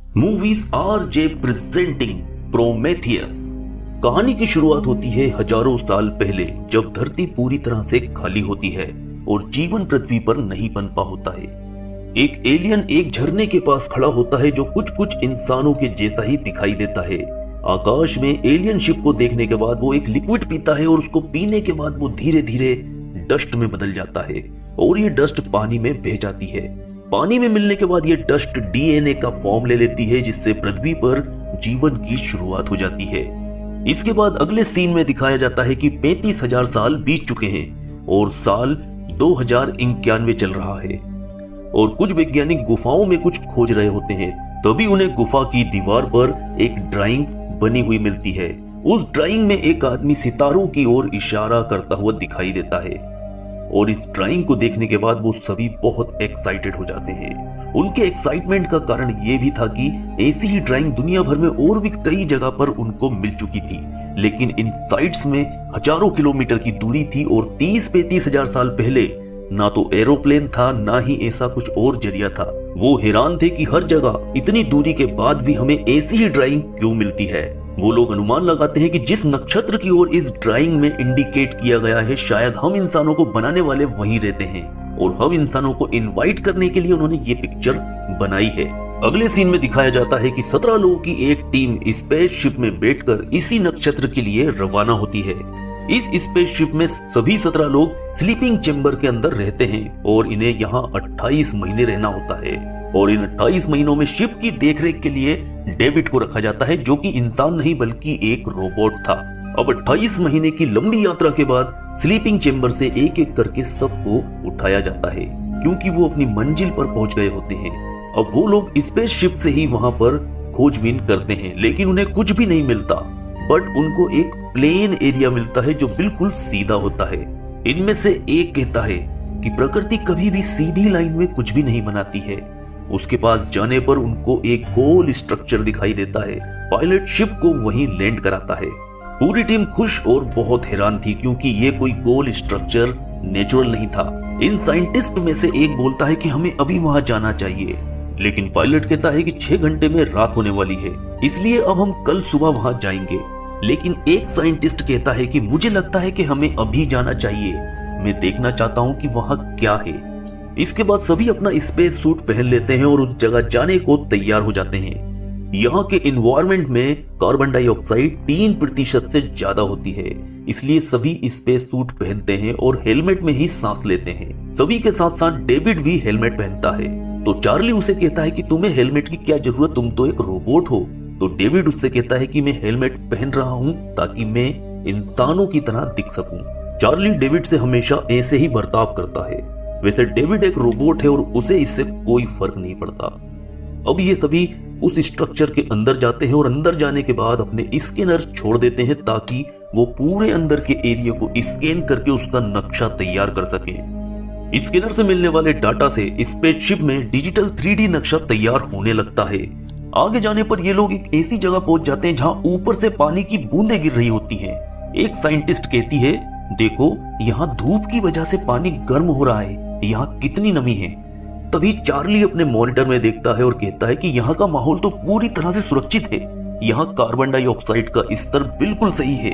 Movies RJ presenting Prometheus. कहानी की शुरुआत होती है हजारों साल पहले, जब धरती पूरी तरह से खाली होती है और जीवन पृथ्वी पर नहीं पनपा होता है। एक एलियन एक झरने के पास खड़ा होता है जो कुछ कुछ इंसानों के जैसा ही दिखाई देता है। आकाश में एलियन शिप को देखने के बाद वो एक लिक्विड पीता है और उसको पीने के बाद वो धीरे धीरे डस्ट में बदल जाता है और ये डस्ट पानी में बह जाती है। पानी में मिलने के बाद ये डस्ट डीएनए का फॉर्म ले लेती है, जिससे पृथ्वी पर जीवन की शुरुआत हो जाती है। इसके बाद अगले सीन में दिखाया जाता है कि 35,000 साल बीत चुके हैं और साल 2091 चल रहा है और कुछ वैज्ञानिक गुफाओं में कुछ खोज रहे होते हैं। तभी उन्हें गुफा की दीवार पर एक ड्राइंग बनी हुई मिलती है। उस ड्राइंग में एक आदमी सितारों की ओर इशारा करता हुआ दिखाई देता है और इस ड्राइंग को देखने के बाद वो सभी बहुत एक्साइटेड हो जाते हैं। उनके एक्साइटमेंट का कारण ये भी था कि ऐसी ही ड्राइंग दुनिया भर में और भी कई जगह पर उनको मिल चुकी थी, लेकिन इन साइट्स में हजारों किलोमीटर की दूरी थी और 30-35 हजार साल पहले ना तो एरोप्लेन था, ना ही ऐसा कुछ और जरिया था। वो हैरान थे कि हर जगह इतनी दूरी के बाद भी हमें ऐसी ही ड्राइंग क्यों मिलती है। वो लोग अनुमान लगाते हैं कि जिस नक्षत्र की ओर इस ड्राइंग में इंडिकेट किया गया है, शायद हम इंसानों को बनाने वाले वहीं रहते हैं और हम इंसानों को इनवाइट करने के लिए उन्होंने ये पिक्चर बनाई है। अगले सीन में दिखाया जाता है कि 17 लोगों की एक टीम स्पेसशिप में बैठकर इसी नक्षत्र के लिए रवाना होती है। इस स्पेसशिप में सभी 17 लोग स्लीपिंग चेंबर के अंदर रहते हैं और इन्हें यहाँ 28 महीने रहना होता है और इन 28 महीनों में शिप की देखरेख के लिए डेविड को रखा जाता है, जो कि इंसान नहीं बल्कि एक रोबोट था। अब 28 महीने की लंबी यात्रा के बाद स्लीपिंग चेंबर से एक एक करके सबको उठाया जाता है, क्योंकि वो अपनी मंजिल पर पहुंच गए होते हैं। अब वो लोग स्पेसशिप से ही वहां पर खोजबीन करते हैं, लेकिन उन्हें कुछ भी नहीं मिलता, बट उनको एक प्लेन एरिया मिलता है जो बिल्कुल सीधा होता है। इनमें से एक कहता है कि प्रकृति कभी भी सीधी लाइन में कुछ भी नहीं बनाती है। उसके पास जाने पर उनको एक गोल स्ट्रक्चर दिखाई देता है। पायलट शिप को वहीं लैंड कराता है। पूरी टीम खुश और बहुत हैरान थी, क्योंकि ये कोई गोल स्ट्रक्चर नेचुरल नहीं था। इन साइंटिस्ट में से एक बोलता है कि हमें अभी वहां जाना चाहिए, लेकिन पायलट कहता है कि 6 घंटे में रात होने वाली है, इसलिए अब हम कल सुबह वहां जाएंगे। लेकिन एक साइंटिस्ट कहता है कि मुझे लगता है कि हमें अभी जाना चाहिए, मैं देखना चाहता हूं कि वहां क्या है। इसके बाद सभी अपना स्पेस सूट पहन लेते हैं और उस जगह जाने को तैयार हो जाते हैं। यहाँ के एनवायरनमेंट में कार्बन डाइऑक्साइड 3% से ज्यादा होती है, इसलिए सभी स्पेस सूट पहनते हैं और हेलमेट में ही सांस लेते हैं। सभी के साथ साथ डेविड भी हेलमेट पहनता है। तो चार्ली उसे कहता है कि तुम्हें हेलमेट की क्या जरूरत, तुम तो एक रोबोट हो। तो डेविड उससे कहता है कि मैं हेलमेट पहन रहा हूँ ताकि मैं इंसानों की तरह दिख सकूं। चार्ली डेविड से हमेशा ऐसे ही बर्ताव करता है। वैसे डेविड एक रोबोट है और उसे इससे कोई फर्क नहीं पड़ता। अब ये सभी उस स्ट्रक्चर के अंदर जाते हैं और अंदर जाने के बाद अपने स्कैनर छोड़ देते हैं ताकि वो पूरे अंदर के एरिया को स्कैन करके उसका नक्शा तैयार कर सके। स्कैनर से मिलने वाले डाटा से स्पेसशिप में डिजिटल 3D नक्शा तैयार होने लगता है। आगे जाने पर ये लोग एक ऐसी जगह पहुंच जाते हैं जहां ऊपर से पानी की बूंदें गिर रही होती हैं। एक साइंटिस्ट कहती है, देखो यहाँ धूप की वजह से पानी गर्म हो रहा है, यहाँ कितनी नमी है। तभी चार्ली अपने मॉनिटर में देखता है और कहता है कि यहाँ का माहौल तो पूरी तरह से सुरक्षित है, यहाँ कार्बन डाइऑक्साइड का स्तर बिल्कुल सही है।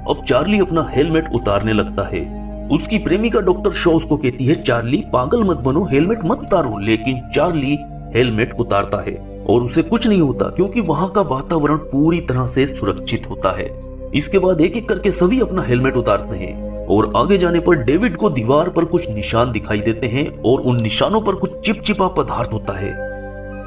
अब चार्ली अपना हेलमेट उतारने लगता है। उसकी प्रेमिका डॉक्टर शॉ उसको कहती है, चार्ली पागल मत बनो, हेलमेट मत उतारो। लेकिन चार्ली हेलमेट उतारता है और उसे कुछ नहीं होता, क्योंकि वहां का वातावरण पूरी तरह से सुरक्षित होता है। इसके बाद एक एक करके सभी अपना हेलमेट उतारते हैं और आगे जाने पर डेविड को दीवार पर कुछ निशान दिखाई देते हैं और उन निशानों पर कुछ चिपचिपा पदार्थ होता है।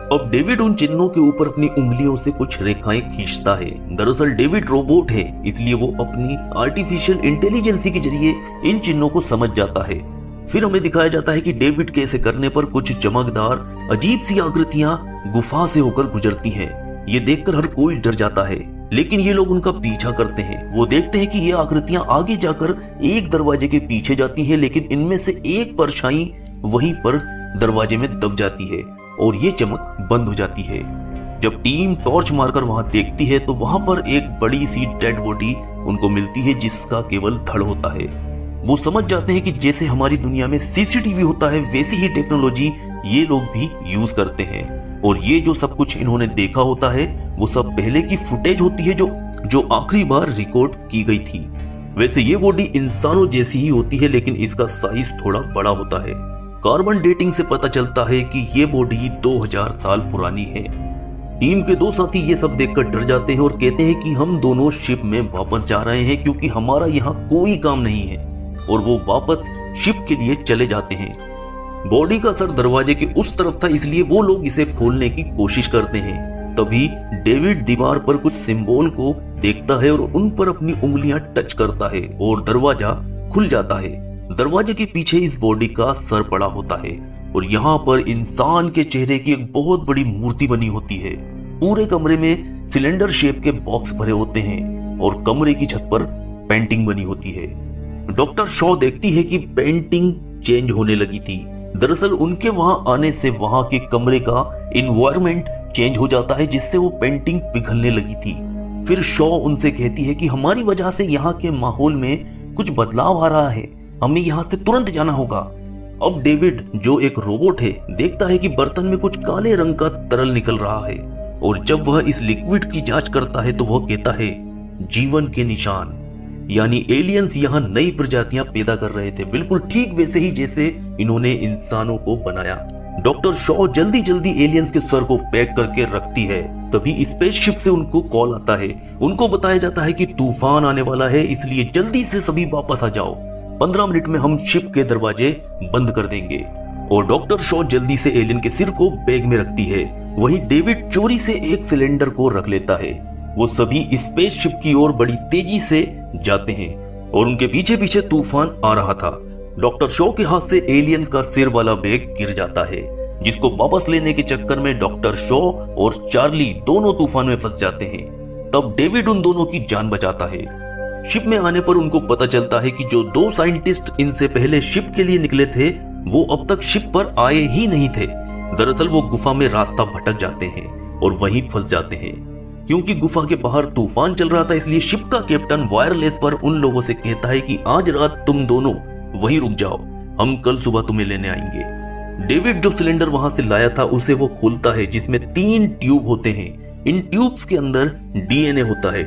अब डेविड उन चिन्हों के ऊपर अपनी उंगलियों से कुछ रेखाएं खींचता है। दरअसल डेविड रोबोट है, इसलिए वो अपनी आर्टिफिशियल इंटेलिजेंस के जरिए इन चिन्हों को समझ जाता है। फिर हमें दिखाया जाता है कि डेविड के ऐसे करने पर कुछ चमकदार अजीब सी आकृतियां गुफा से होकर गुजरती हैं। ये देखकर हर कोई डर जाता है, लेकिन ये लोग उनका पीछा करते हैं। वो देखते हैं कि ये आकृतियां आगे जाकर एक दरवाजे के पीछे जाती हैं, लेकिन इनमें से एक परछाई वहीं पर दरवाजे में दब जाती है और ये चमक बंद हो जाती है। जब टीम टॉर्च मारकर वहां देखती है तो वहां पर एक बड़ी सी डेड बॉडी उनको मिलती है, जिसका केवल धड़ होता है। वो समझ जाते हैं कि जैसे हमारी दुनिया में सीसीटीवी होता है, वैसी ही टेक्नोलॉजी ये लोग भी यूज करते हैं। और ये जो सब कुछ इन्होंने देखा होता है वो सब पहले की फुटेज होती है जो आखिरी बार रिकॉर्ड की गई थी। वैसे ये बॉडी इंसानों जैसी ही होती है, लेकिन इसका साइज थोड़ा बड़ा होता है। कार्बन डेटिंग से पता चलता है कि ये बॉडी 2000 साल पुरानी है। टीम के दो साथी ये सब देखकर डर जाते हैं और कहते हैं कि हम दोनों शिप में वापस जा रहे हैं क्योंकि हमारा यहाँ कोई काम नहीं है, और वो वापस शिप के लिए चले जाते हैं। बॉडी का सर दरवाजे के उस तरफ था, इसलिए वो लोग इसे खोलने की कोशिश करते हैं। तभी डेविड दीवार पर कुछ सिंबल को देखता है और उन पर अपनी उंगलियां टच करता है और दरवाजा खुल जाता है। दरवाजे के पीछे इस बॉडी का सर पड़ा होता है और यहाँ पर इंसान के चेहरे की एक बहुत बड़ी मूर्ति बनी होती है। पूरे कमरे में सिलेंडर शेप के बॉक्स भरे होते हैं और कमरे की छत पर पेंटिंग बनी होती है। डॉक्टर शॉ देखती है कि पेंटिंग चेंज होने लगी थी। दरअसल उनके वहां आने से वहां के कमरे का एनवायरनमेंट चेंज हो जाता है, जिससे वो पेंटिंग पिघलने लगी थी। फिर शॉ उनसे कहती है कि हमारी वजह से यहाँ के माहौल में कुछ बदलाव आ रहा है, हमें यहाँ से तुरंत जाना होगा। अब डेविड जो एक रोबोट है देखता है कि बर्तन में कुछ काले रंग का तरल निकल रहा है, और जब वह इस लिक्विड की जांच करता है तो वह कहता है जीवन के निशान, यानी एलियंस यहाँ नई प्रजातियां पैदा कर रहे थे, बिल्कुल ठीक वैसे ही जैसे इन्होंने इंसानों को बनाया। डॉक्टर शॉ जल्दी जल्दी एलियंस के सर को पैक करके रखती है। तभी स्पेसशिप से उनको कॉल आता है। उनको बताया जाता है कि तूफान आने वाला है, इसलिए जल्दी से सभी वापस आ जाओ। 15 मिनट में हम शिप के दरवाजे बंद कर देंगे। और डॉक्टर शॉ जल्दी से एलियन के सिर को बैग में रखती है। वहीं डेविड चोरी से एक सिलेंडर को रख लेता है। वो सभी स्पेसशिप की ओर बड़ी तेजी से जाते हैं और उनके पीछे पीछे तूफान आ रहा था। डॉक्टर शॉ के हाथ से एलियन का सिर वाला बैग गिर जाता है, जिसको वापस लेने के चक्कर में डॉक्टर शॉ और चार्ली दोनों तूफान में फंस जाते हैं। तब डेविड उन दोनों की जान बचाता है। शिप में आने पर उनको पता चलता है कि जो 2 साइंटिस्ट इनसे पहले शिप के लिए निकले थे वो अब तक शिप पर आए ही नहीं थे। दरअसल वो गुफा में रास्ता भटक जाते हैं और वहीं फंस जाते हैं। क्योंकि गुफा के बाहर तूफान चल रहा था, इसलिए शिप का कैप्टन वायरलेस पर उन लोगों से कहता है कि आज रात तुम दोनों वहीं रुक जाओ, हम कल सुबह तुम्हें लेने आएंगे। डेविड जो सिलेंडर वहां से लाया था उसे वो खोलता है, जिसमें 3 ट्यूब होते हैं। इन ट्यूब्स के अंदर डीएनए होता है।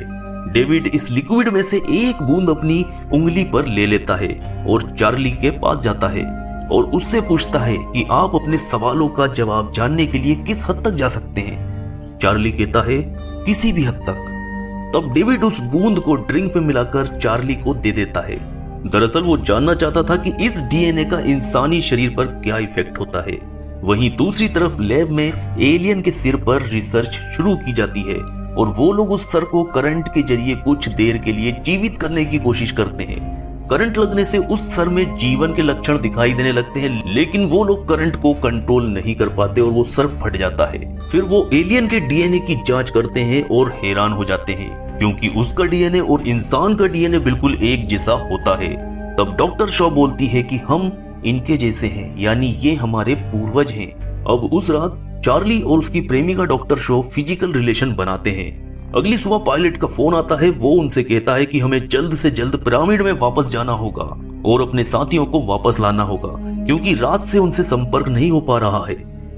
डेविड इस लिक्विड में से एक बूंद अपनी उंगली पर ले लेता है और चार्ली के पास जाता है और उससे पूछता है कि आप अपने सवालों का जवाब जानने के लिए किस हद तक जा सकते हैं। चार्ली कहता है किसी भी हद तक। तब डेविड उस बूंद को ड्रिंक में मिलाकर चार्ली को दे देता है। दरअसल वो जानना चाहता था कि इस डीएनए का इंसानी शरीर पर क्या इफेक्ट होता है। वहीं दूसरी तरफ लैब में एलियन के सिर पर रिसर्च शुरू की जाती है और वो लोग उस सर को करंट के जरिए कुछ देर के लिए जीवित करने की कोशिश करते हैं। करंट लगने से उस सर में जीवन के लक्षण दिखाई देने लगते हैं, लेकिन वो लोग करंट को कंट्रोल नहीं कर पाते और वो सर फट जाता है। फिर वो एलियन के डीएनए की जांच करते हैं और हैरान हो जाते हैं, क्योंकि उसका डीएनए और इंसान का डीएनए बिल्कुल एक जैसा होता है। तब डॉक्टर शॉ बोलती है कि हम इनके जैसे हैं, यानी ये हमारे पूर्वज हैं। अब उस रात चार्ली और उसकी प्रेमिका डॉक्टर शॉ फिजिकल रिलेशन बनाते हैं। अगली सुबह पायलट का फोन आता है। वो उनसे कहता है कि हमें जल्द से जल्द पिरामिड में वापस जाना होगा और अपने साथियों को वापस लाना होगा, क्योंकि रात से उनसे संपर्क नहीं हो पा रहा है।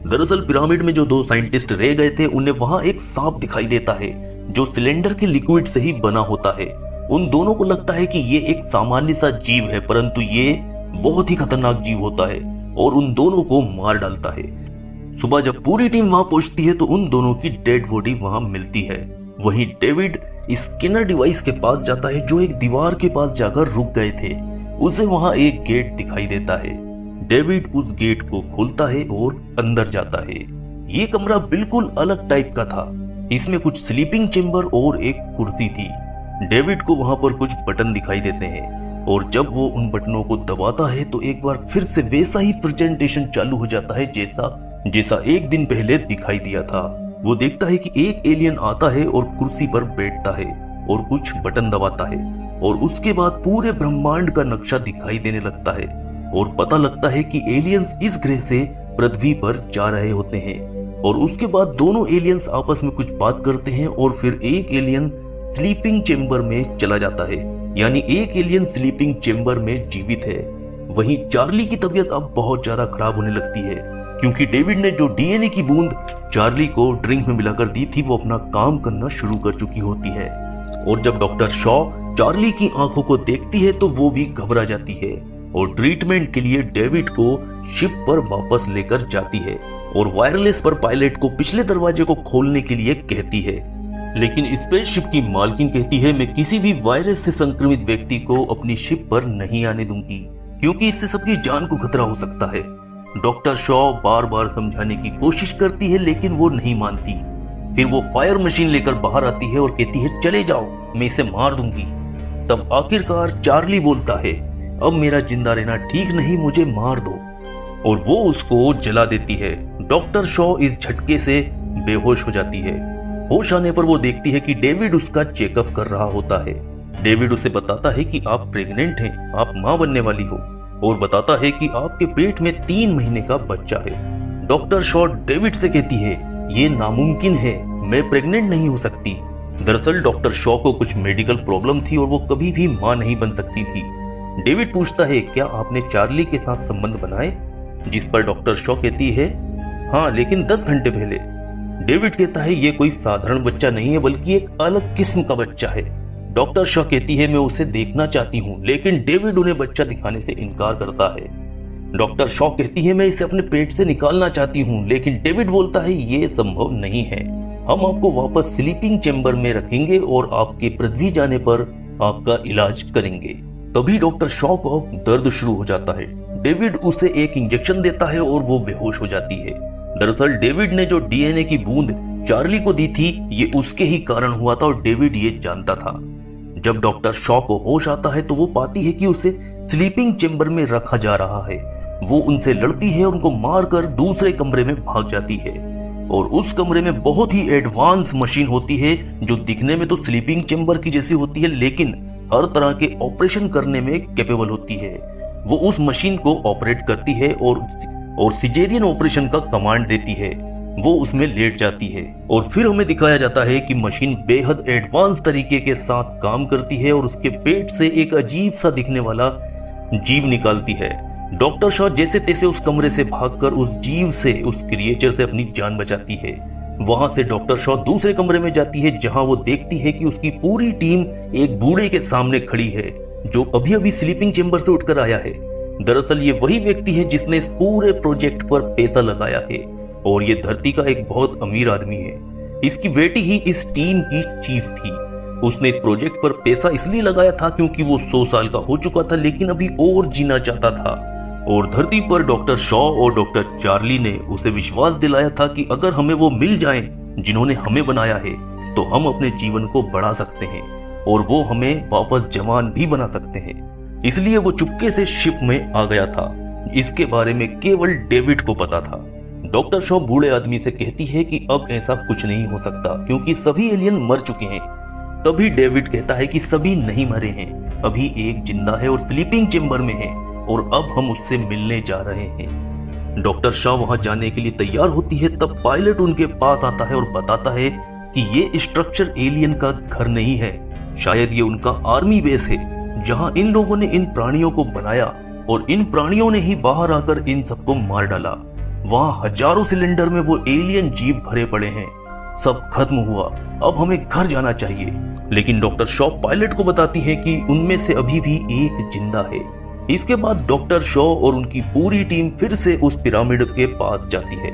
दरअसल पिरामिड में जो 2 साइंटिस्ट रह गए थे उन्हें वहां एक सांप दिखाई देता है जो सिलेंडर के लिक्विड से ही बना होता है। उन दोनों को लगता है कि ये एक सामान्य सा जीव है, परंतु ये बहुत ही खतरनाक जीव होता है और उन दोनों को मार डालता है। सुबह जब पूरी टीम वहां पहुंचती है तो उन दोनों की डेड बॉडी वहां मिलती है। वहीं डेविड स्कैनर डिवाइस के पास जाता है जो एक दीवार के पास जाकर रुक गए थे। उसे वहां एक गेट दिखाई देता है। डेविड उस गेट को खोलता है और अंदर जाता है। ये कमरा बिल्कुल अलग टाइप का था। इसमें कुछ स्लीपिंग चेंबर और एक कुर्सी थी। डेविड को वहां पर कुछ बटन दिखाई देते हैं और जब वो उन बटनों को दबाता है तो एक बार फिर से वैसा ही प्रेजेंटेशन चालू हो जाता है जैसा एक दिन पहले दिखाई दिया था। वो देखता है कि एक एलियन आता है और कुर्सी पर बैठता है और कुछ बटन दबाता है और उसके बाद पूरे ब्रह्मांड का नक्शा दिखाई देने लगता है और पता लगता है कि एलियंस इस ग्रह से पृथ्वी पर जा रहे होते हैं। और उसके बाद दोनों एलियंस आपस में कुछ बात करते हैं और फिर एक एलियन स्लीपिंग चेंबर में चला जाता है, यानी एक एलियन स्लीपिंग चेंबर में जीवित है। वहीं चार्ली की तबीयत अब बहुत ज्यादा खराब होने लगती है, क्योंकि डेविड ने जो डीएनए की बूंद चार्ली को ड्रिंक में मिलाकर दी थी वो अपना काम करना शुरू कर चुकी होती है। और जब डॉक्टर शॉ चार्ली की आंखों को देखती है तो वो भी घबरा जाती है और ट्रीटमेंट के लिए डेविड को शिप पर वापस लेकर जाती है और वायरलेस पर पायलट को पिछले दरवाजे को खोलने के लिए कहती है। लेकिन स्पेसशिप की मालकिन कहती है, मैं किसी भी वायरस से संक्रमित व्यक्ति को अपनी शिप पर नहीं आने दूंगी क्योंकि इससे सबकी जान को खतरा हो सकता है। डॉक्टर शॉ बार बार समझाने की कोशिश करती है लेकिन वो नहीं मानती। फिर वो फायर मशीन लेकर बाहर आती है और कहती है, चले जाओ, मैं इसे मार दूंगी। तब आखिरकार चार्ली बोलता है, अब मेरा जिंदा रहना ठीक नहीं, मुझे मार दो, और वो उसको जला देती है। डॉक्टर शॉ इस झटके से बेहोश हो जाती है। होश आने पर वो देखती है कि डेविड उसका चेकअप कर रहा होता है। डेविड उसे बताता है कि आप प्रेग्नेंट हैं, आप मां बनने वाली हो, और बताता है कि आपके पेट में 3 महीने का बच्चा है। डॉक्टर शॉ डेविड से कहती है, ये नामुमकिन है, मैं प्रेग्नेंट नहीं हो सकती। दरअसल डॉक्टर शॉ को कुछ मेडिकल प्रॉब्लम थी और वो कभी भी मां नहीं बन सकती थी। डेविड पूछता है, क्या आपने चार्ली के साथ संबंध बनाए? जिस पर डॉक्टर शॉ कहती है, हाँ, लेकिन 10 घंटे पहले। डेविड कहता है, ये कोई साधारण बच्चा नहीं है बल्कि एक अलग किस्म का बच्चा है। डॉक्टर शॉ कहती है, मैं उसे देखना चाहती हूँ, लेकिन डेविड उन्हें बच्चा दिखाने से इनकार करता है। डॉक्टर शॉ कहती है, मैं इसे अपने पेट से निकालना चाहती हूँ, लेकिन डेविड बोलता है, ये संभव नहीं है, हम आपको वापस स्लीपिंग चेंबर में रखेंगे और आपके पृथ्वी जाने पर आपका इलाज करेंगे। तभी डॉक्टर शॉ को दर्द शुरू हो जाता है। डेविड उसे एक इंजेक्शन देता है और वो बेहोश हो जाती है। दरअसल डेविड ने जो डीएनए की बूंद चार्ली को दी थी, ये उसके ही कारण हुआ था और डेविड ये जानता था। जब डॉक्टर शॉ को होश आता है तो वो पाती है कि उसे स्लीपिंग चेंबर में रखा जा रहा है। वो उनसे लड़ती है, उनको मारकर दूसरे कमरे में भाग जाती है और उस कमरे में बहुत ही एडवांस मशीन होती है जो दिखने में तो स्लीपिंग चेंबर की जैसी होती है लेकिन हर तरह के ऑपरेशन करने में कैपेबल होती है। वो उस मशीन को ऑपरेट करती है और सिजेरियन ऑपरेशन का कमांड देती है। वो उसमें लेट जाती है और फिर हमें दिखाया जाता है कि मशीन बेहद एडवांस तरीके के साथ काम करती है और उसके पेट से एक अजीब सा दिखने वाला जीव निकालती है। डॉक्टर शॉ जैसे तैसे उस कमरे से भागकर उस जीव से, उस क्रिएचर से अपनी जान बचाती है। वहां से डॉक्टर शॉ दूसरे कमरे में जाती है जहां वो देखती है कि उसकी पूरी टीम एक बूढ़े के सामने खड़ी है जो अभी अभी स्लीपिंग चेंबर से उठकर आया है। दरअसल ये वही व्यक्ति है जिसने इस पूरे प्रोजेक्ट पर पैसा लगाया है और ये धरती का एक बहुत अमीर आदमी है। इसकी बेटी ही इस टीम की चीफ थी। उसने इस प्रोजेक्ट पर पैसा इसलिए लगाया था क्योंकि वो 100 साल का हो चुका था लेकिन अभी और जीना चाहता था। और धरती पर डॉक्टर शॉ और डॉक्टर चार्ली ने उसे विश्वास दिलाया था कि अगर हमें वो मिल जाएं जिन्होंने हमें बनाया है तो हम अपने जीवन को बढ़ा सकते हैं और वो हमें वापस जवान भी बना सकते हैं। इसलिए वो चुपके से शिप में आ गया था। इसके बारे में केवल डेविड को पता था। डॉक्टर शॉ बूढ़े आदमी से कहती है कि अब ऐसा कुछ नहीं हो सकता क्योंकि सभी एलियन मर चुके हैं। तभी डेविड कहता है कि सभी नहीं मरे हैं, अभी एक जिंदा है और स्लीपिंग चेंबर में है और अब हम उससे मिलने जा रहे हैं। डॉक्टर शॉ वहां जाने के लिए तैयार होती है। तब पायलट उनके पास आता है और बताता है कि ये स्ट्रक्चर एलियन का घर नहीं है, शायद ये उनका आर्मी बेस है जहां इन लोगों ने इन प्राणियों को बनाया और इन प्राणियों ने ही बाहर आकर इन सबको मार डाला। वहां हजारों सिलेंडर में वो एलियन जीव भरे पड़े हैं, सब खत्म हुआ, अब हमें घर जाना चाहिए। लेकिन डॉक्टर शॉ पायलट को बताती है कि उनमें से अभी भी एक जिंदा है। इसके बाद डॉक्टर शॉ और उनकी पूरी टीम फिर से उस पिरामिड के पास जाती है।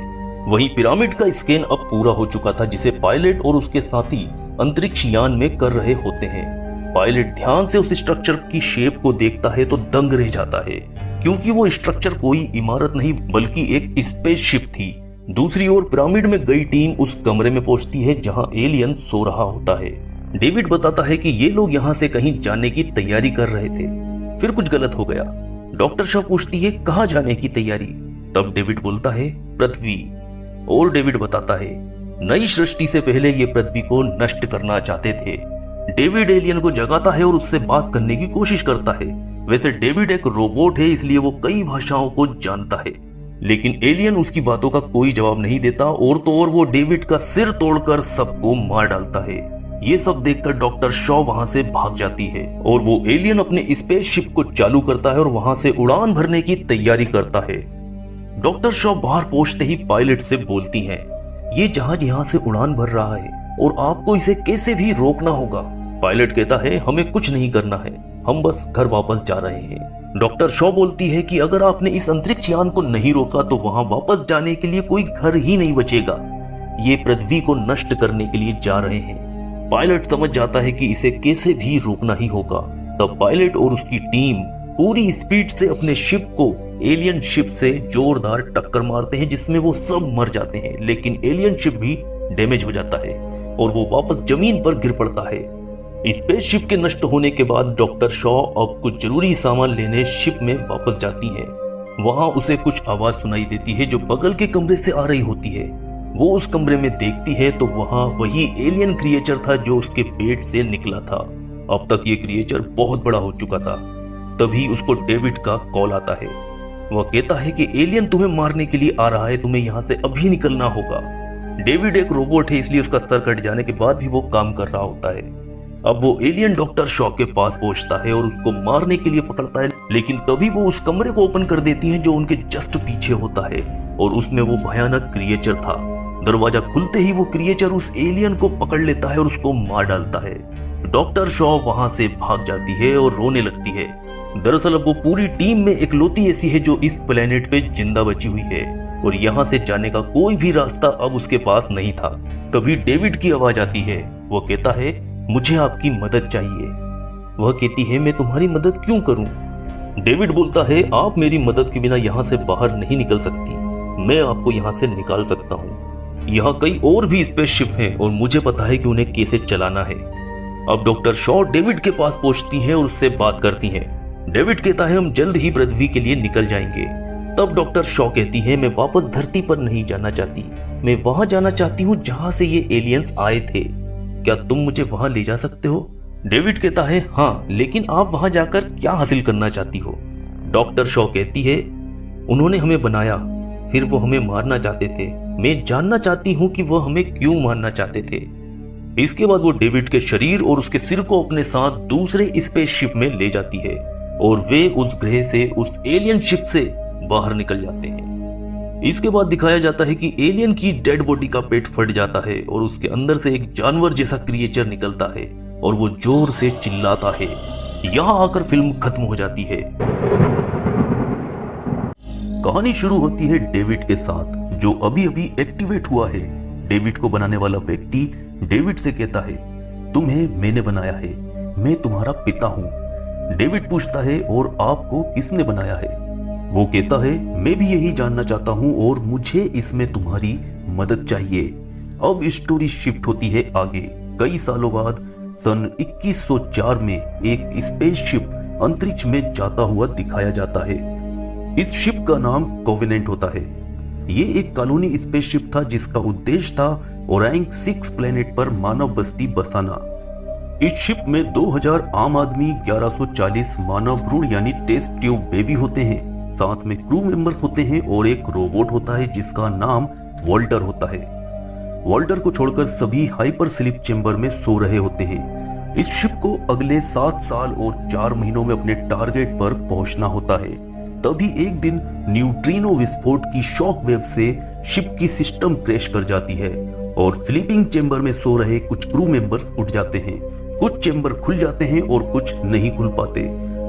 वहीं पिरामिड का स्कैन अब पूरा हो चुका था जिसे पायलट और उसके साथी अंतरिक्ष यान में कर रहे होते हैं। पायलट ध्यान से उस स्ट्रक्चर की शेप को देखता है तो दंग रह जाता है क्योंकि वो स्ट्रक्चर कोई इमारत नहीं बल्कि एक स्पेसशिप थी। दूसरी ओर पिरामिड में गई टीम उस कमरे में पहुंचती है जहां एलियन सो रहा होता है। डेविड बताता है कि ये लोग यहाँ से कहीं जाने की तैयारी कर रहे थे, फिर कुछ गलत हो गया। डॉक्टर शॉ पूछती है, कहाँ जाने की तैयारी? तब डेविड बोलता है, पृथ्वी। और डेविड बताता है, नई सृष्टि से पहले ये पृथ्वी को नष्ट करना चाहते थे। डेविड एलियन को जगाता है और उससे बात करने की कोशिश करता है। वैसे डेविड एक रोबोट है इसलिए वो कई भाषाओं को जानता है, लेकिन एलियन उसकी बातों का कोई जवाब नहीं देता और तो और वो डेविड का सिर तोड़कर सबको मार डालता है। ये सब देखकर डॉक्टर शॉ वहां से भाग जाती है और वो एलियन अपने स्पेसशिप को चालू करता है और वहां से उड़ान भरने की तैयारी करता है। डॉक्टर शॉ बाहर पहुंचते ही पायलट से बोलती हैं, ये जहाज यहाँ से उड़ान भर रहा है और आपको इसे कैसे भी रोकना होगा। पायलट कहता है हमें कुछ नहीं करना है, हम बस घर वापस जा रहे हैं। डॉक्टर शॉ बोलती है कि अगर आपने इस अंतरिक्ष यान को नहीं रोका तो वहां वापस जाने के लिए कोई घर ही नहीं बचेगा। ये पृथ्वी को नष्ट करने के लिए जा रहे हैं। पायलट समझ जाता है कि इसे कैसे भी रोकना ही होगा। तब पायलट और उसकी टीम पूरी स्पीड से अपने शिप को एलियन शिप से जोरदार टक्कर मारते हैं, जिसमें वो सब मर जाते हैं। लेकिन एलियन शिप भी डैमेज हो जाता है और वो वापस जमीन पर गिर पड़ता है। स्पेसशिप के नष्ट होने के बाद डॉक्टर शॉ अब कुछ जरूरी सामान लेने शिप में वापस जाती है। वहां उसे कुछ आवाज सुनाई देती है जो बगल के कमरे से आ रही होती है। वो उस कमरे में देखती है तो वहां वही एलियन क्रिएचर था जो उसके पेट से निकला था। अब तक ये क्रिएचर बहुत बड़ा हो चुका था। तभी उसको डेविड का कॉल आता है। वह कहता है कि एलियन तुम्हें मारने के लिए आ रहा है, तुम्हें यहाँ से अभी निकलना होगा। डेविड एक रोबोट है, इसलिए उसका सर कट जाने के बाद भी वो काम कर रहा होता है। अब वो एलियन डॉक्टर शॉ के पास पहुंचता है और उसको मारने के लिए पकड़ता है, लेकिन तभी वो उस कमरे को ओपन कर देती है जो उनके जस्ट पीछे होता है और उसमें वो भयानक क्रिएचर था। दरवाजा खुलते ही वो क्रिएचर उस एलियन को पकड़ लेता है और उसको मार डालता है। डॉक्टर शॉ वहां से भाग जाती है और रोने लगती है। दरअसल अब वो पूरी टीम में इकलौती ऐसी है जो इस प्लेनेट पे जिंदा बची हुई है और यहाँ से जाने का कोई भी रास्ता अब उसके पास नहीं था। तभी डेविड की आवाज आती है। वो कहता है मुझे आपकी मदद चाहिए। वह कहती है मैं तुम्हारी मदद क्यों करूं? डेविड बोलता है आप मेरी मदद के बिना यहाँ से बाहर नहीं निकल सकती, मैं आपको यहाँ से निकाल सकता हूँ। यहाँ कई और भी स्पेसशिप हैं और मुझे पता है कि उन्हें कैसे चलाना है। अब डॉक्टर शॉ डेविड के पास पहुंचती है और उससे बात करती है। डेविड कहता है हम जल्द ही पृथ्वी के लिए निकल जाएंगे। तब डॉक्टर शॉ कहती है मैं वापस धरती पर नहीं जाना चाहती, मैं वहां जाना चाहती हूँ जहां से ये एलियंस आए थे। क्या तुम मुझे वहां ले जा सकते हो? डेविड कहता है हाँ, लेकिन आप वहां जाकर क्या हासिल करना चाहती हो? डॉक्टर शॉ कहती है उन्होंने हमें बनाया, फिर वो हमें मारना चाहते थे, मैं जानना चाहती हूँ कि वो हमें क्यों मारना चाहते थे। इसके बाद वो डेविड के शरीर और उसके सिर को अपने साथ दूसरे स्पेसशिप में ले जाती है और वे उस ग्रह से, उस एलियन शिप से बाहर निकल जाते हैं। इसके बाद दिखाया जाता है कि एलियन की डेड बॉडी का पेट फट जाता है और उसके अंदर से एक जानवर जैसा क्रिएचर निकलता है और वो जोर से चिल्लाता है। यहाँ आकर फिल्म खत्म हो जाती है। कहानी शुरू होती है डेविड के साथ जो अभी अभी एक्टिवेट हुआ है। डेविड को बनाने वाला व्यक्ति डेविड से कहता है तुम्हें मैंने बनाया है, मैं तुम्हारा पिता हूं। डेविड पूछता है और आपको किसने बनाया है? वो कहता है मैं भी यही जानना चाहता हूं और मुझे इसमें तुम्हारी मदद चाहिए। अब स्टोरी शिफ्ट होती है आगे। कई सालों बाद सन 2104 में एक स्पेसशिप अंतरिक्ष में जाता हुआ दिखाया जाता है। इस शिप का नाम कोवेनेंट होता है। ये एक कॉलोनी स्पेसशिप था जिसका उद्देश्य था ओरैंग 6 प्लेनेट पर मानव बस्ती बसाना। इस शिप में 2000 आम आदमी, 1140 मानव भ्रूण यानी टेस्ट ट्यूब बेबी होते हैं, साथ में क्रू मेंबर्स होते हैं और एक रोबोट होता है जिसका नाम वॉल्टर होता है। वॉल्टर को छोड़कर सभी हाइपर स्लीप चेंबर में सो रहे होते हैं। इस शिप को अगले 7 साल और 4 महीनों में अपने टारगेट पर पहुंचना होता है। तभी एक दिन न्यूट्रिनो विस्फोट की शॉक वेव से शिप की सिस्टम क्रैश कर जाती है और स्लीपिंग चेंबर में सो रहे कुछ क्रू मेंबर्स उठ जाते हैं। कुछ चेंबर खुल जाते हैं और कुछ नहीं खुल पाते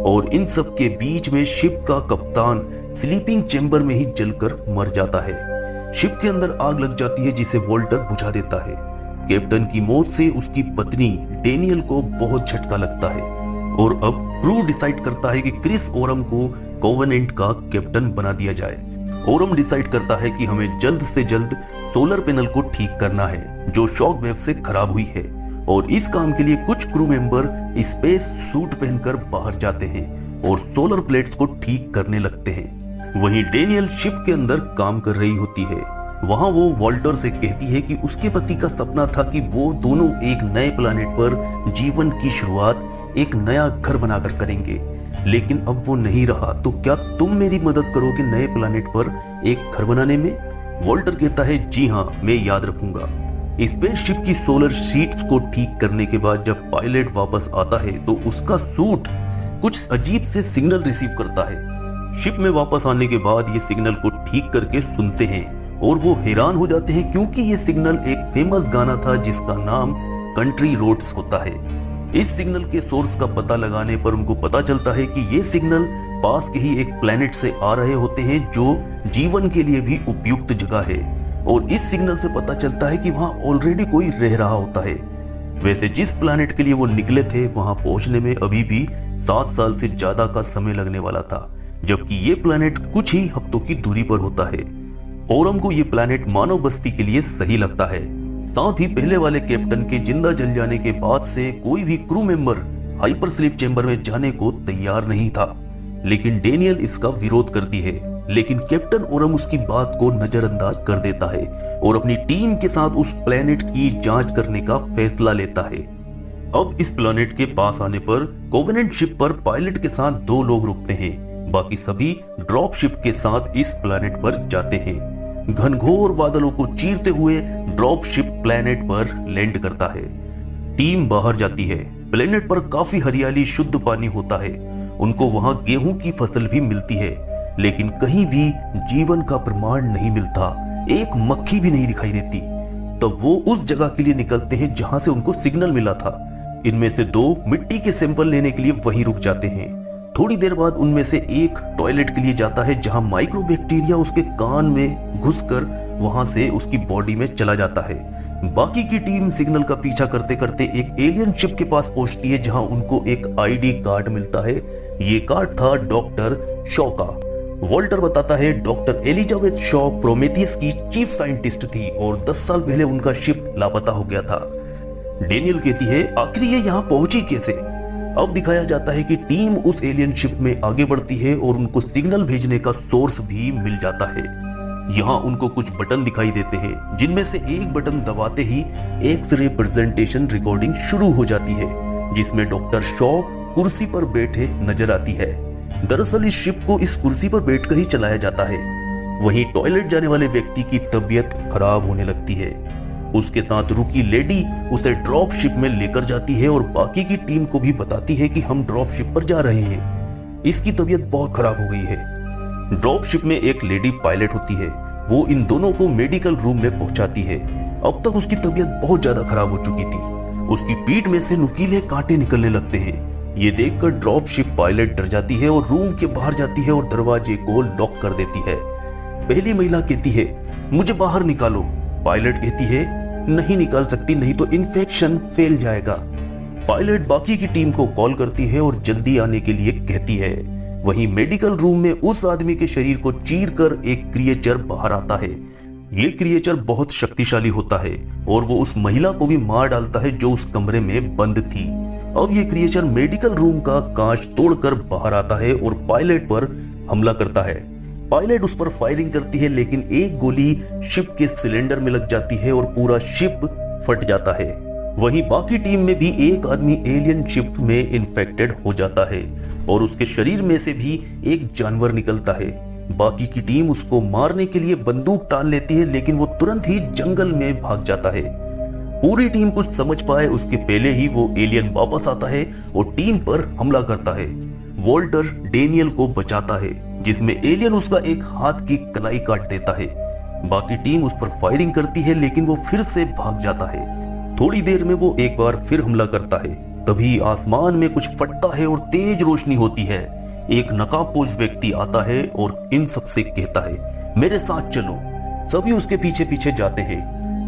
और इन सब के बीच में शिप का कप्तान स्लीपिंग चेंबर में ही जलकर मर जाता है। शिप के अंदर आग लग जाती है जिसे वॉल्टर बुझा देता है। कैप्टन की मौत से उसकी पत्नी डेनियल को बहुत झटका लगता है और अब क्रू डिसाइड करता है कि क्रिस ओरम को कोवेनेंट का कैप्टन बना दिया जाए। ओरम डिसाइड करता है कि हमें जल्द से जल्द सोलर पैनल को ठीक करना है जो शॉक वेव से खराब हुई है और इस काम के लिए कुछ क्रू मेंबर स्पेस सूट पहनकर बाहर जाते हैं और सोलर प्लेट्स को ठीक करने लगते हैं। वहीं डेनियल शिप के अंदर काम कर रही होती है। वहां वो वॉल्टर से कहती है कि उसके पति का सपना था कि वो दोनों एक नए प्लैनेट पर जीवन की शुरुआत एक नया घर बनाकर करेंगे, लेकिन अब वो नहीं रहा। तो क्या तुम मेरी मदद करोगे नए प्लैनेट पर एक घर बनाने में? वॉल्टर कहता है जी हाँ, मैं याद रखूंगा। स्पेसशिप की सोलर शीट्स को ठीक करने के बाद जब पायलट वापस आता है तो उसका सूट कुछ अजीब से सिग्नल रिसीव करता है। शिप में वापस आने के बाद ये सिग्नल को ठीक करके सुनते हैं और वो हैरान हो जाते हैं क्योंकि ये सिग्नल एक फेमस गाना था जिसका नाम कंट्री रोड्स होता है। इस सिग्नल के सोर्स का पता लगाने पर उनको पता चलता है कि ये सिग्नल पास के ही एक प्लेनेट से आ रहे होते हैं जो जीवन के लिए भी उपयुक्त जगह है, और इस सिग्नल से पता चलता है कि वहां ऑलरेडी कोई रह रहा होता है। वैसे जिस प्लेनेट के लिए वो निकले थे वहां पहुंचने में अभी भी 7 साल से ज्यादा का समय लगने वाला था, जबकि ये प्लेनेट कुछ ही हफ्तों की दूरी पर होता है। ओरम को ये प्लेनेट मानव बस्ती के लिए सही लगता है। साथ ही पहले वाले कैप्टन के जिंदा जल जाने के बाद से कोई भी crew member hyper sleep chamber में जाने को तैयार नहीं था, लेकिन डेनियल इसका विरोध करती है। लेकिन कैप्टन ओरम उसकी बात को नजरअंदाज कर देता है और अपनी टीम के साथ उस प्लेनेट की जांच करने का फैसला लेता है। अब इस प्लेनेट के पास आने पर कोवेनेंट शिप पर पायलट के साथ 2 लोग रुकते हैं, बाकी सभी ड्रॉप शिप के साथ इस प्लेनेट पर जाते हैं। घनघोर बादलों को चीरते हुए ड्रॉप शिप प्लेनेट पर लैंड करता है। टीम बाहर जाती है। प्लेनेट पर काफी हरियाली, शुद्ध पानी होता है। उनको वहां गेहूं की फसल भी मिलती है, लेकिन कहीं भी जीवन का प्रमाण नहीं मिलता। एक मक्खी भी नहीं दिखाई देती। तब वो उस जगह के लिए निकलते हैं जहां से उनको सिग्नल मिला था। इनमें से 2 मिट्टी के सैंपल लेने के लिए वहीं रुक जाते हैं। थोड़ी देर बाद उनमें से एक टॉयलेट के लिए जाता है जहां माइक्रोबैक्टीरिया उसके कान में घुसकर वहां से उसकी बॉडी में चला जाता है। बाकी की टीम सिग्नल का पीछा करते करते एक एलियन शिप के पास पहुंचती है जहां उनको एक आईडी कार्ड मिलता है। ये कार्ड था डॉक्टर शॉ का। वॉल्टर बताता है डॉक्टर एलिजाबेथ शॉ प्रोमेथियस की चीफ साइंटिस्ट थी और 10 साल पहले उनका शिप लापता हो गया था। डेनियल कहती है आखिर ये यहाँ पहुंची कैसे। अब दिखाया जाता है कि टीम उस एलियन शिप में आगे बढ़ती है और उनको सिग्नल भेजने का सोर्स भी मिल जाता है। यहाँ उनको कुछ बटन दिखाई देते हैं जिनमें से एक बटन दबाते ही एक्स-रे प्रेजेंटेशन रिकॉर्डिंग शुरू हो जाती है, जिसमें डॉक्टर शॉ कुर्सी पर बैठे नजर आती है। दरअसल इस शिप को इस कुर्सी पर बैठकर ही चलाया जाता है। वहीं टॉयलेट जाने वाले व्यक्ति की तबीयत खराब होने लगती है। उसके साथ रुकी लेडी उसे ड्रॉप शिप में लेकर जाती है और बाकी की टीम को भी बताती है कि हम ड्रॉप शिप पर जा रहे हैं। इसकी तबीयत बहुत खराब हो गई है। ड्रॉप शिप में एक लेडी पायलट होती है। वो इन दोनों को मेडिकल रूम में पहुंचाती है। अब तक उसकी तबीयत बहुत ज्यादा खराब हो चुकी थी। उसकी पीठ में से नुकीले कांटे निकलने लगते हैं। ये देखकर ड्रॉप शिप पायलट डर जाती है और रूम के बाहर जाती है और दरवाजे को लॉक कर देती है। पहली महिला कहती है मुझे बाहर निकालो। पायलट कहती है नहीं निकाल सकती, नहीं तो इन्फेक्शन फैल जाएगा। पायलट बाकी की टीम को कॉल करती है और जल्दी आने के लिए कहती है। वहीं मेडिकल रूम में उस आदमी के शरीर को चीरकर एक क्रिएचर बाहर आता है। ये क्रिएचर बहुत शक्तिशाली होता है और वो उस महिला को भी मार डालता है जो उस कमरे में बंद थी। अब ये क्रिएचर मेडिकल रूम का कांच तोड़कर बाहर आता है और पायलट पर हमला करता है। पायलट उस पर फायरिंग करती है, लेकिन एक गोली शिप के सिलेंडर में लग जाती है और पूरा शिप फट जाता है। वहीं बाकी टीम में भी एक आदमी एलियन शिप में इन्फेक्टेड हो जाता है और उसके शरीर में से भी एक जानवर निकलता है। बाकी की टीम उसको मारने के लिए बंदूक तान लेती है, लेकिन वो तुरंत ही जंगल में भाग जाता है। पूरी टीम कुछ समझ पाए उसके पहले ही वो एलियन वापस आता है और टीम पर हमला करता है। वॉल्टर डेनियल को बचाता है, जिसमें एलियन उसका एक हाथ की कलाई काट देता है। बाकी टीम उस पर फायरिंग करती है, लेकिन वो फिर से भाग जाता है। थोड़ी देर में वो एक बार फिर हमला करता है। तभी आसमान में कुछ फटता है और तेज रोशनी होती है। एक नकाबपोश व्यक्ति आता है और इन सबसे कहता है मेरे साथ चलो। सभी उसके पीछे पीछे जाते हैं।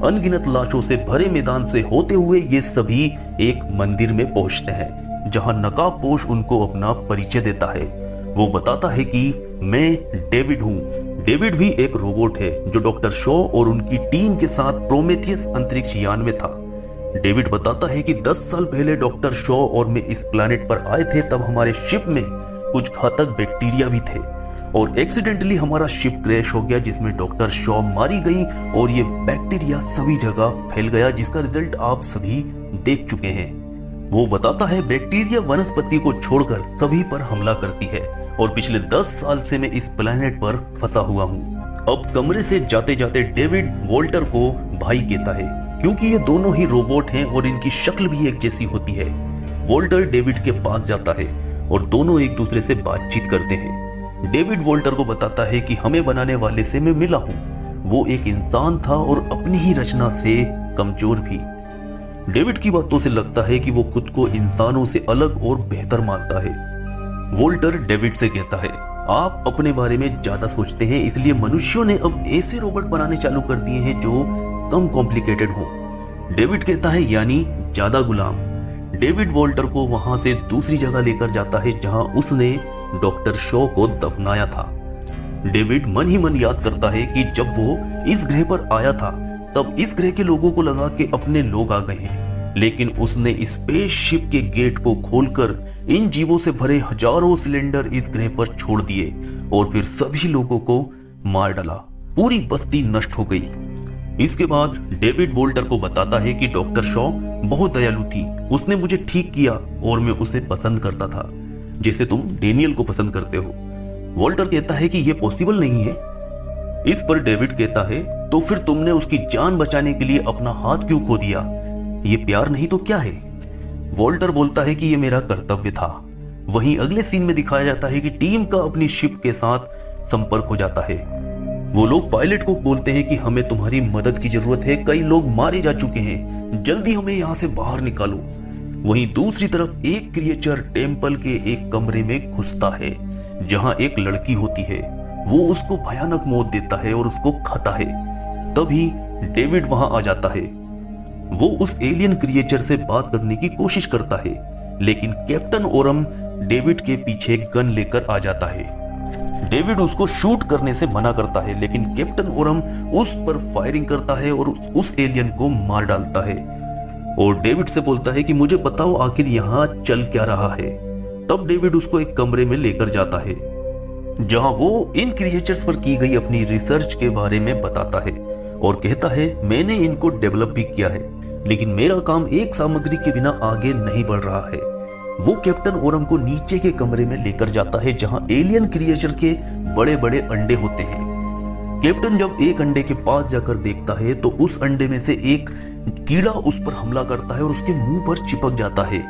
अनगिनत लाशों से भरे मैदान से होते हुए ये सभी एक मंदिर में पहुंचते हैं, जहां नकाबपोश उनको अपना परिचय देता है। वो बताता है कि मैं डेविड हूँ। डेविड भी एक रोबोट है जो डॉक्टर शॉ और उनकी टीम के साथ प्रोमेथियस अंतरिक्ष यान में था। डेविड बताता है कि 10 साल पहले डॉक्टर शॉ और मैं इस प्लैनेट पर आए थे, तब हमारे शिप में कुछ घातक बैक्टीरिया भी थे और एक्सीडेंटली हमारा शिप क्रैश हो गया, जिसमें डॉक्टर शॉ मारी गई और ये बैक्टीरिया सभी जगह फैल गया, जिसका रिजल्ट आप सभी देख चुके हैं। वो बताता है बैक्टीरिया वनस्पति को छोड़कर सभी पर हमला करती है और पिछले 10 साल से मैं इस प्लैनेट पर फंसा हुआ हूँ। अब कमरे से जाते जाते डेविड वॉल्टर को भाई कहता है, क्योंकि ये दोनों ही रोबोट हैं और इनकी शक्ल भी एक जैसी होती है। वॉल्टर डेविड के पास जाता है और दोनों एक दूसरे से बातचीत करते हैं। डेविड वॉल्टर को बताता है कि हमें बनाने वाले से मैं मिला हूँ। वो एक इंसान था और अपनी ही रचना से कमजोर भी। डेविड की बातों से लगता है कि वो खुद को इंसानों से अलग और बेहतर मानता है। वोल्टर डेविड से कहता है, आप अपने बारे में ज्यादा सोचते हैं, इसलिए मनुष्यों ने अब ऐसे रोबोट बनाने चालू कर दिए हैं जो कम कॉम्प्लिकेटेड हो। डेविड कहता है, यानी ज्यादा गुलाम। डेविड वोल्टर को वहां से दूसरी जगह लेकर जाता है जहां उसने डॉक्टर शॉ को दफनाया था। डेविड मन ही मन याद करता है कि जब वो इस ग्रह पर आया था तब इस ग्रह के लोगों को लगा कि अपने लोग आ गए हैं, लेकिन उसने स्पेसशिप के गेट को खोलकर इन जीवों से भरे हजारों सिलेंडर इस ग्रह पर छोड़ दिए और फिर सभी लोगों को मार डाला। पूरी बस्ती नष्ट हो गई। इसके बाद डेविड वोल्टर को बताता है कि डॉक्टर शॉ बहुत दयालु थी, उसने मुझे ठीक किया और मैं उसे पसंद करता था, जैसे तुम डेनियल को पसंद करते हो। वोल्टर कहता है कि यह पॉसिबल नहीं है। इस पर डेविड कहता है, तो फिर तुमने उसकी जान बचाने के लिए अपना हाथ क्यों खो दिया? ये प्यार नहीं तो क्या है? वोल्टर बोलता है कि यह मेरा कर्तव्य था। वहीं अगले सीन में दिखाया जाता है कि टीम का अपनी शिप के साथ संपर्क हो जाता है। वो लोग पायलट को बोलते हैं कि हमें तुम्हारी मदद की जरूरत है, कई लोग मारे जा चुके हैं, जल्दी हमें यहाँ से बाहर निकालो। वहीं दूसरी तरफ एक क्रिएचर टेम्पल के एक कमरे में घुसता है जहां एक लड़की होती है। वो उसको भयानक मौत देता है और उसको खाता है। तभी डेविड वहां आ जाता है। वो उस एलियन क्रिएचर से बात करने की कोशिश करता है, लेकिन कैप्टन ओरम डेविड के पीछे गन लेकर आ जाता है। डेविड उसको शूट करने से मना करता है, लेकिन कैप्टन ओरम उस पर फायरिंग करता है और उस एलियन को मार डालता है और डेविड से बोलता है कि मुझे बताओ आखिर यहाँ चल क्या रहा है। तब डेविड उसको एक कमरे में लेकर जाता है जहां वो इन क्रिएचर्स पर की गई अपनी रिसर्च के बारे में बताता है और कहता है, मैंने इनको डेवलप भी किया है, लेकिन मेरा काम एक सामग्री के बिना आगे नहीं बढ़ रहा है। वो कैप्टन ओरम को नीचे के कमरे में लेकर जाता है जहां एलियन क्रिएचर के बड़े बड़े अंडे होते हैं। कैप्टन जब एक अंडे के पास जाकर देखता है तो उस अंडे में से एक कीड़ा उस पर हमला करता है और उसके मुंह पर चिपक जाता है,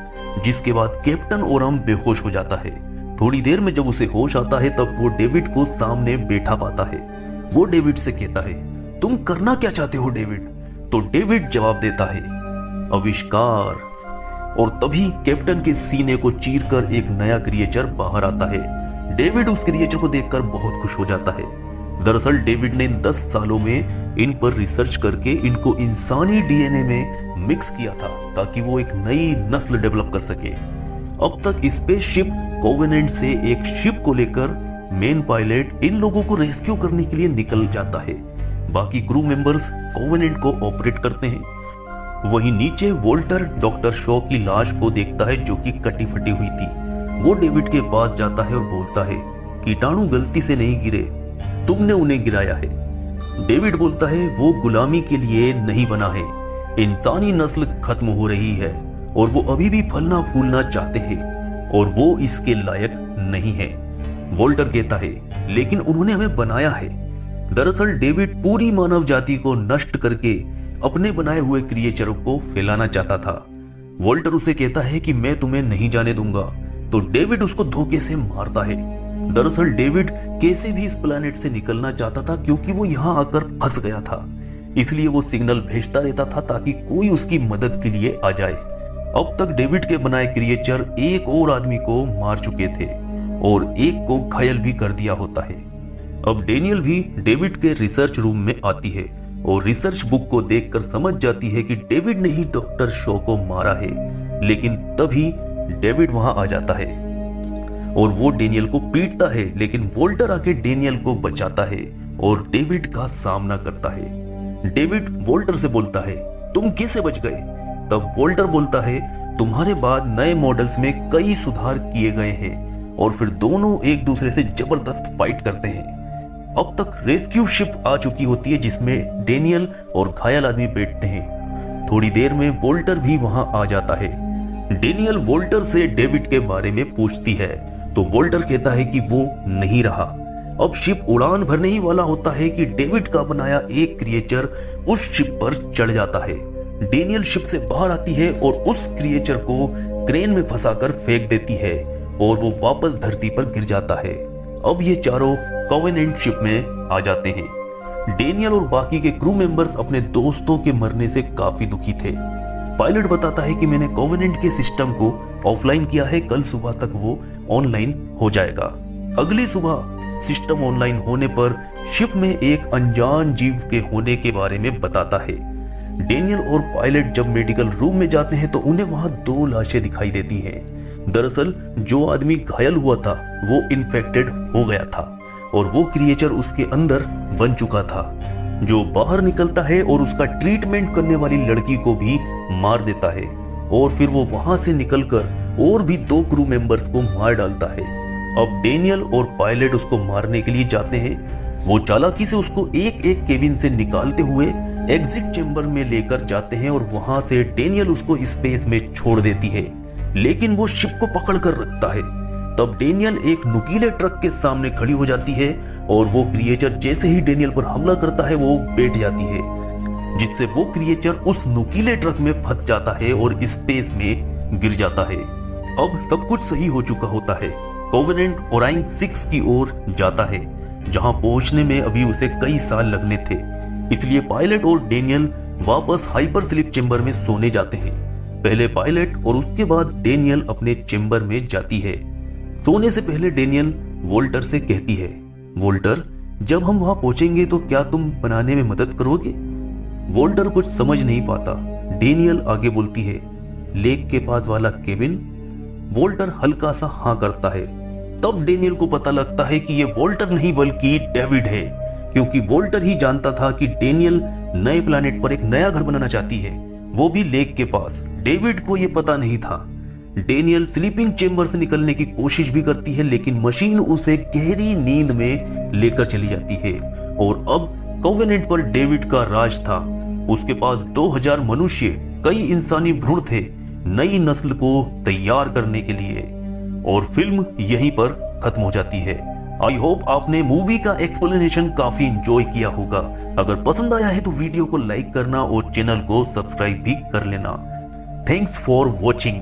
जिसके बाद कैप्टन ओरम बेहोश हो जाता है। थोड़ी देर में जब उसे होश आता है तब वो डेविड को सामने बैठा पाता है। वो डेविड से कहता है, तुम करना क्या चाहते हो डेविड? तो डेविड जवाब देता है, आविष्कार। और तभी कैप्टन के सीने को चीरकर एक नया क्रिएचर बाहर आता है। डेविड उस क्रिएचर को देखकर बहुत खुश हो जाता है। दरअसल डेविड ने 10 सालों में इन पर रिसर्च करके इनको इंसानी डीएनए में मिक्स किया था ताकि वो एक नई नस्ल डेवलप कर सके। अब तक स्पेसशिप कोवेनेंट से एक शिप को लेकर मेन पायलट इन लोगों को रेस्क्यू करने के लिए निकल जाता है। बाकी क्रू मेंबर्स कोवेनेंट को ऑपरेट करते हैं। वहीं नीचे वोल्टर डॉक्टर शॉ की लाश को देखता है जो कि कटी फटी हुई थी। वो डेविड के पास जाता है और बोलता है, कीटाणु गलती से नहीं गिरे, तुमने उन्हें गिराया है। डेविड बोलता है, वो गुलामी के लिए नहीं बना है, इंसानी नस्ल खत्म हो रही है और वो अभी भी फलना फूलना चाहते हैं और वो इसके लायक नहीं है। वोल्टर कहता है, लेकिन उन्होंने हमें बनाया है। दरअसल डेविड पूरी मानव जाति को नष्ट करके अपने बनाए हुए क्रिएचरों को फैलाना चाहता था। वोल्टर उसे कहता है कि मैं तुम्हें नहीं जाने दूंगा, तो डेविड उसको धोखे से मारता है। दरअसल डेविड कैसे भी इस प्लेनेट से निकलना चाहता था क्योंकि वो यहाँ आकर फंस गया था, इसलिए वो सिग्नल भेजता रहता था ताकि कोई उसकी मदद के लिए आ जाए। अब तक डेविड के बनाए क्रिएचर एक और आदमी को मार चुके थे और एक को घायल भी कर दिया होता है। अब डेनियल भी डेविड के रिसर्च रूम में आती है और रिसर्च बुक को देखकर समझ जाती है कि डेविड ने ही डॉक्टर शॉ को मारा है। लेकिन तभी डेविड वहां आ जाता है और वो डेनियल को पीटता है, लेकिन वोल्टर आके डेनियल को बचाता है और डेविड का सामना करता है। डेविड वोल्टर से बोलता है, तुम कैसे बच गए? तब वोल्टर बोलता है, तुम्हारे बाद नए मॉडल्स में कई सुधार किए गए हैं और फिर दोनों एक दूसरे से जबरदस्त फाइट करते हैं। अब तक रेस्क्यू शिप आ चुकी होती है जिसमें डेनियल और घायल आदमी बैठते हैं। थोड़ी देर में वोल्टर भी वहां आ जाता है। डेनियल वोल्टर से डेविड के बारे में पूछती है तो वोल्टर कहता है कि वो नहीं रहा। अब शिप उड़ान भरने ही वाला होता है कि डेविड का बनाया एक क्रिएचर उस शिप पर चढ़ जाता है। डेनियल शिप से बाहर आती है और उस क्रिएचर को क्रेन में फंसाकर फेंक देती है और वो वापस धरती पर गिर जाता है। अब ये चारों कोवेनेंट शिप में आ जाते हैं। डेनियल और बाकी के क्रू मेंबर्स अपने दोस्तों के मरने से काफी दुखी थे। पायलट बताता है कि मैंने कोवेनेंट के सिस्टम को ऑफलाइन किया है, कल सुबह तक वो ऑनलाइन हो जाएगा। अगली सुबह सिस्टम ऑनलाइन होने पर शिप में एक अनजान जीव के होने के बारे में बताता है। डेनियल और पायलट जब मेडिकल रूम में जाते हैं तो उन्हें वहां 2 लाशें दिखाई देती हैं। दरअसल जो आदमी घायल हुआ था वो इन्फेक्टेड हो गया था और वो क्रिएचर उसके अंदर बन चुका था, जो बाहर निकलता है और उसका ट्रीटमेंट करने वाली लड़की को भी मार देता है और फिर वो वहां से निकलकर और भी 2 क्रू मेंबर्स को मार डालता है। अब डेनियल और पायलट उसको मारने के लिए जाते हैं। वो चालाकी से उसको एक एक केबिन से निकालते हुए एग्जिट चेंबर में लेकर जाते हैं और वहां से डेनियल उसको स्पेस में छोड़ देती है, लेकिन वो शिप को पकड़ कर रखता है। तब डेनियल एक नुकीले ट्रक के सामने खड़ी हो जाती है और वो क्रिएचर जैसे ही डेनियल पर हमला करता है वो बैठ जाती है, जिससे वो क्रिएचर उस नुकीले ट्रक में फंस जाता है और स्पेस में गिर जाता है। अब सब कुछ सही हो चुका होता है। कोवेनेंट ओराइन 6 की ओर जाता है, जहां पहुंचने में अभी उसे कई साल लगने थे। इसलिए पायलट और डेनियल वापस हाइपर स्लीप चेंबर में सोने जाते हैं। पहले पायलट और उसके बाद डेनियल अपने चेंबर में जाती है। सोने से पहले डेनियल वोल्टर से कहती है, वोल्टर, जब हम वहां पहुंचेंगे तो क्या तुम बनाने में मदद करोगे? वोल्टर कुछ समझ नहीं पाता। डेनियल आगे बोलती है, लेक के पास वाला केबिन? वोल्टर हल्का सा हाँ करता है। तब डेनियल को पता लगता है कि ये वोल्टर नहीं बल्कि डेविड है, क्योंकि वोल्टर ही जानता था कि डेनियल नए प्लैनेट पर एक नया घर बनाना चाहती है, वो भी लेक के पास। डेविड को ये पता नहीं था। डेनियल स्लीपिंग चेंबर से निकलने की कोशिश भी करती है, लेकिन मशीन उसे गहरी नींद में लेकर चली जाती है। और अब कोवेनेंट पर डेविड का राज था। उसके पास 2000 मनुष्य, कई इंसानी भ्रूण थे, नई नस्ल को तैयार करने के लिए। और फिल्म यहीं पर खत्म हो जाती है। आई होप आपने मूवी का एक्सप्लेनेशन काफी एंजॉय किया होगा। अगर पसंद आया है तो वीडियो को लाइक करना और चैनल को सब्सक्राइब भी कर लेना। Thanks for watching.